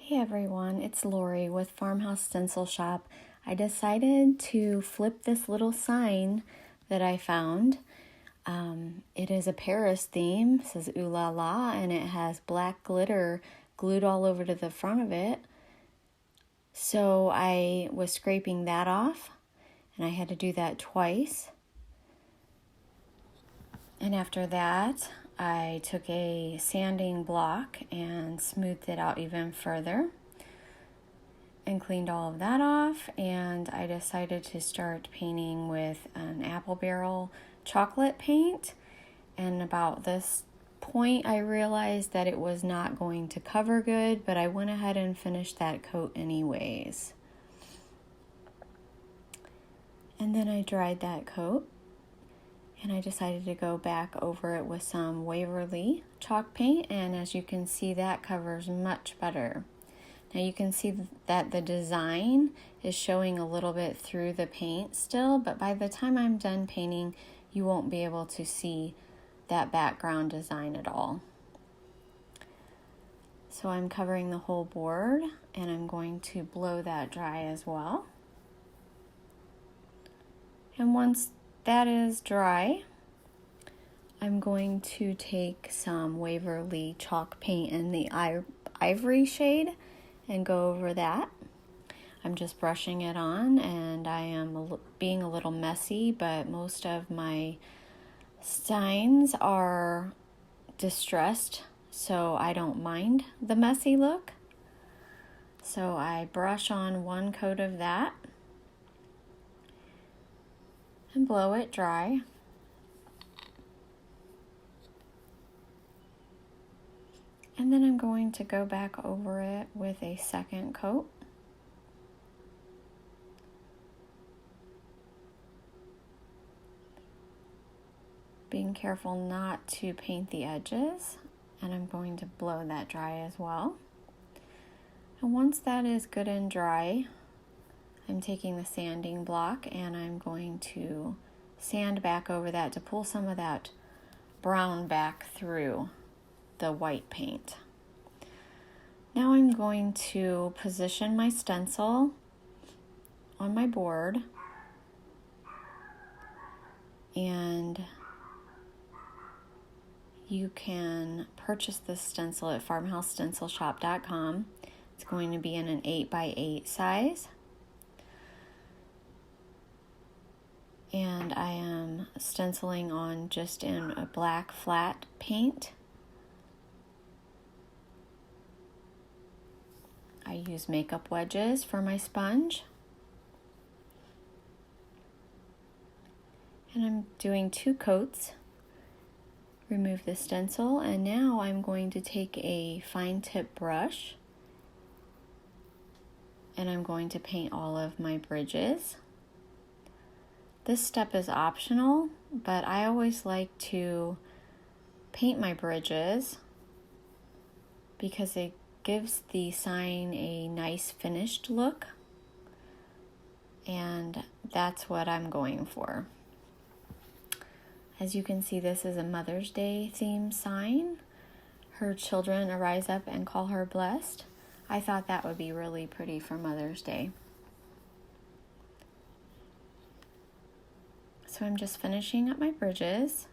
Hey everyone, it's Lori with Farmhouse Stencil Shop. I decided to flip this little sign that I found. It is a Paris theme, it says Ooh La La, and it has black glitter glued all over to the front of it. So I was scraping that off, and I had to do that twice. And after that, I took a sanding block and smoothed it out even further and cleaned all of that off, and I decided to start painting with an apple barrel chocolate paint. And about this point I realized that it was not going to cover good, but I went ahead and finished that coat anyways. And then I dried that coat, and I decided to go back over it with some Waverly chalk paint, and as you can see, that covers much better. Now you can see that the design is showing a little bit through the paint still, but by the time I'm done painting, you won't be able to see that background design at all. So I'm covering the whole board, and I'm going to blow that dry as well. And once that is dry, I'm going to take some Waverly chalk paint in the ivory shade and go over that. I'm just brushing it on, and I am being a little messy, but most of my steins are distressed, so I don't mind the messy look. So I brush on one coat of that and blow it dry. And then I'm going to go back over it with a second coat. Being careful not to paint the edges, and I'm going to blow that dry as well. And once that is good and dry, I'm taking the sanding block and I'm going to sand back over that to pull some of that brown back through the white paint. Now I'm going to position my stencil on my board, and you can purchase this stencil at farmhousestencilshop.com. It's going to be in an 8x8 size. And I am stenciling on just in a black flat paint. I use makeup wedges for my sponge. And I'm doing 2 coats. Remove the stencil, and now I'm going to take a fine tip brush and I'm going to paint all of my bridges. This step is optional, but I always like to paint my bridges because it gives the sign a nice finished look, and that's what I'm going for. As you can see, this is a Mother's Day themed sign. Her children arise up and call her blessed. I thought that would be really pretty for Mother's Day. So I'm just finishing up my bridges.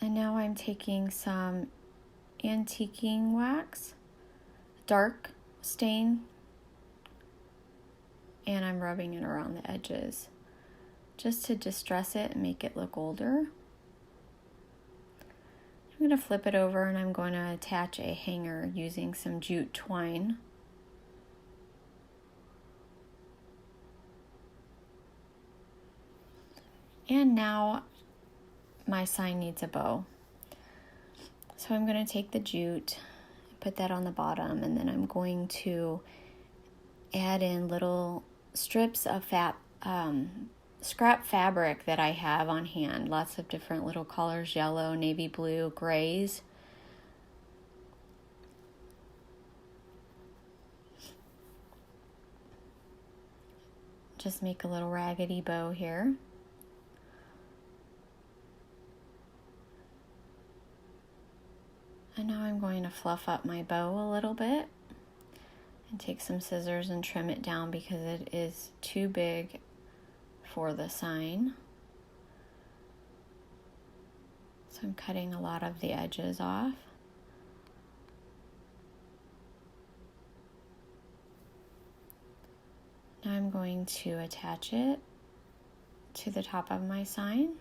And now I'm taking some antiquing wax, dark stain, and I'm rubbing it around the edges just to distress it and make it look older. I'm going to flip it over and I'm going to attach a hanger using some jute twine. And now my sign needs a bow. So I'm going to take the jute, put that on the bottom, and then I'm going to add in little strips of scrap fabric that I have on hand. Lots of different little colors, yellow, navy blue, grays. Just make a little raggedy bow here. And now I'm going to fluff up my bow a little bit and take some scissors and trim it down because it is too big for the sign. So I'm cutting a lot of the edges off. Now I'm going to attach it to the top of my sign.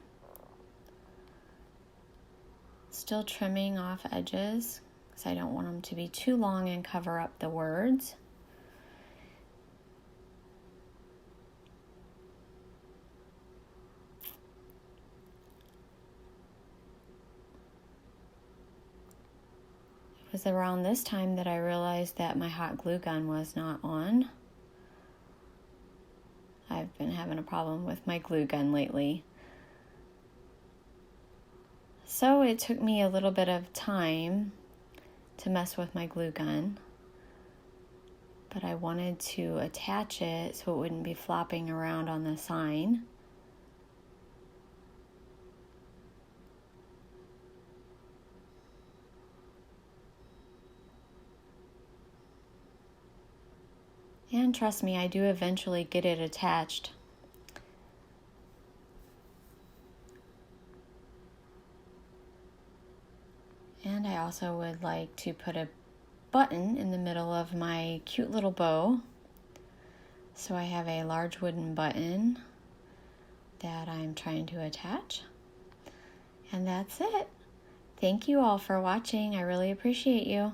Still trimming off edges because I don't want them to be too long and cover up the words. It was around this time that I realized that my hot glue gun was not on. I've been having a problem with my glue gun lately. So it took me a little bit of time to mess with my glue gun, but I wanted to attach it so it wouldn't be flopping around on the sign. And trust me, I do eventually get it attached. And I also would like to put a button in the middle of my cute little bow. So I have a large wooden button that I'm trying to attach. And that's it. Thank you all for watching. I really appreciate you.